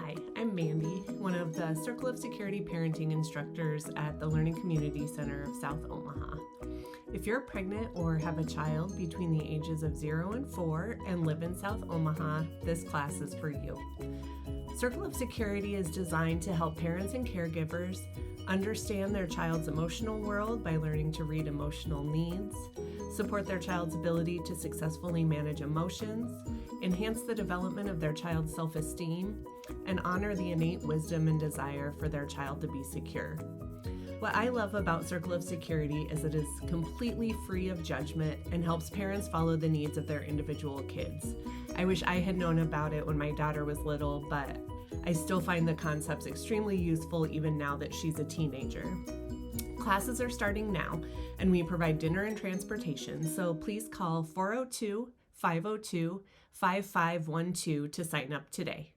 Hi, I'm Mandy, one of the Circle of Security parenting instructors at the Learning Community Center of South Omaha. If you're pregnant or have a child between the ages of 0 and 4 and live in South Omaha, this class is for you. Circle of Security is designed to help parents and caregivers understand their child's emotional world by learning to read emotional needs, support their child's ability to successfully manage emotions, enhance the development of their child's self-esteem, and honor the innate wisdom and desire for their child to be secure. What I love about Circle of Security is it is completely free of judgment and helps parents follow the needs of their individual kids. I wish I had known about it when my daughter was little, but I still find the concepts extremely useful even now that she's a teenager. Classes are starting now, and we provide dinner and transportation, so please call 402-502-5512 to sign up today.